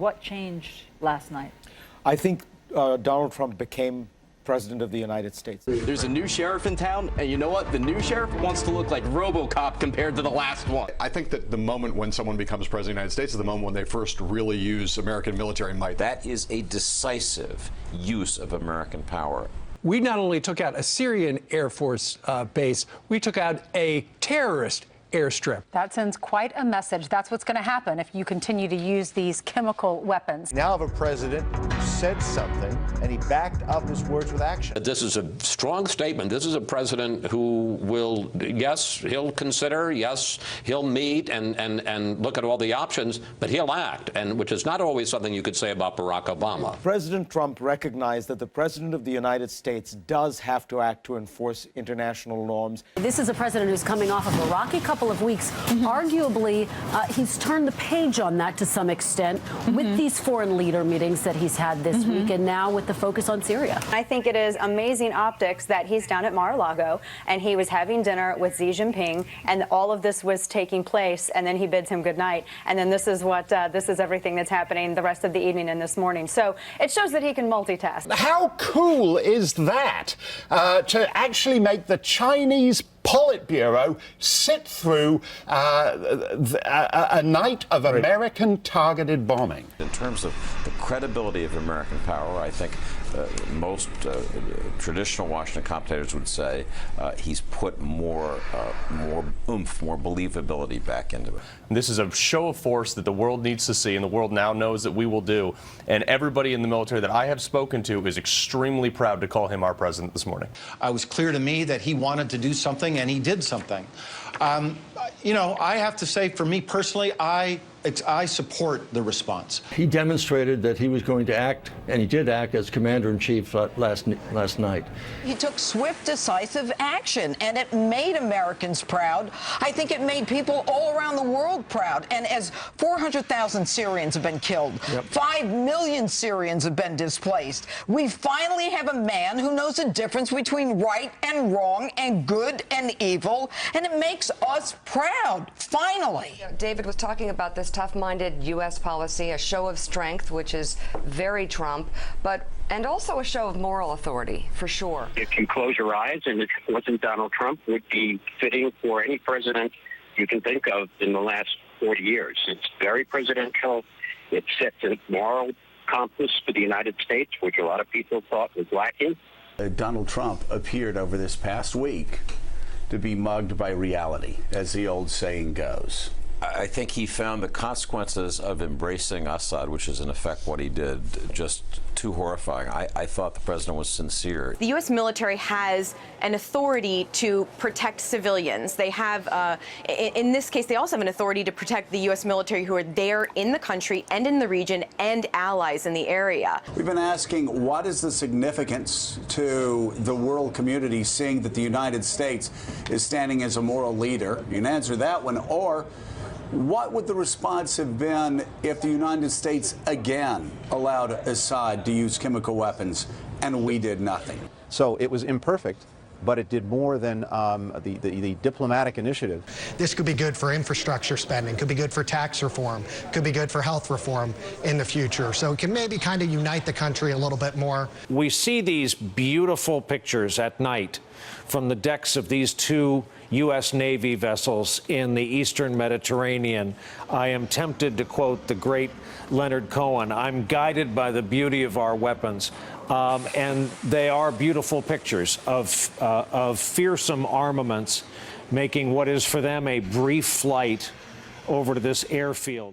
What changed last night? I think Donald Trump became President of the United States. There's a new sheriff in town, and you know what? The new sheriff wants to look like RoboCop compared to the last one. I think that the moment when someone becomes President of the United States is the moment when they first really use American military might. That is a decisive use of American power. We not only took out a Syrian Air Force base, we took out a terrorist airstrip. That sends quite a message. That's what's going to happen if you continue to use these chemical weapons. Now have a president who said something and he backed up his words with action. This is a strong statement. This is a president who will, yes, he'll consider, yes, he'll meet and look at all the options, but he'll act, and which is not always something you could say about Barack Obama. President Trump recognized that the President of the United States does have to act to enforce international norms. This is a president who's coming off of a rocky couple of weeks. Arguably, he's turned the page on that to some extent with these foreign leader meetings that he's had this week, and now with the focus on Syria. I think it is amazing optics that he's down at Mar-a-Lago and he was having dinner with Xi Jinping, and all of this was taking place, and then he bids him good night, and then this is what this is everything that's happening the rest of the evening and this morning. So it shows that he can multitask. How cool is that to actually make the Chinese Politburo sit through a night of American targeted bombing? In terms of the credibility of American power, I think most traditional Washington commentators would say he's put more oomph, more believability back into it. This is a show of force that the world needs to see, and the world now knows that we will do. And everybody in the military that I have spoken to is extremely proud to call him our president this morning. It was clear to me that he wanted to do something, and he did something. You know, I have to say, for me personally, I support the response. He demonstrated that he was going to act, and he did act as commander-in-chief last night. He took swift, decisive action, and it made Americans proud. I think it made people all around the world proud. And as 400,000 Syrians have been killed, 5 million Syrians have been displaced, we finally have a man who knows the difference between right and wrong and good and evil, and it makes us proud, finally. David was talking about this tough-minded U.S. policy, a show of strength, which is very Trump, and also a show of moral authority, for sure. If you close your eyes, and it wasn't Donald Trump, would be fitting for any president you can think of in the last 40 years. It's very presidential. It sets a moral compass for the United States, which a lot of people thought was lacking. Donald Trump appeared over this past week to be mugged by reality, as the old saying goes. I think he found the consequences of embracing Assad, which is in effect what he did, just too horrifying. I thought the president was sincere. The U.S. military has an authority to protect civilians. They have, in this case, they also have an authority to protect the U.S. military who are there in the country and in the region and allies in the area. We've been asking, what is the significance to the world community seeing that the United States is standing as a moral leader? You can answer that one, or what would the response have been if the United States again allowed Assad to use chemical weapons and we did nothing? So it was imperfect, but it did more than the diplomatic initiative. This could be good for infrastructure spending, could be good for tax reform, could be good for health reform in the future. So it can maybe kind of unite the country a little bit more. We see these beautiful pictures at night from the decks of these two U.S. Navy vessels in the eastern Mediterranean. I am tempted to quote the great Leonard Cohen, "I'm guided by the beauty of our weapons." And they are beautiful pictures of fearsome armaments making what is for them a brief flight over to this airfield.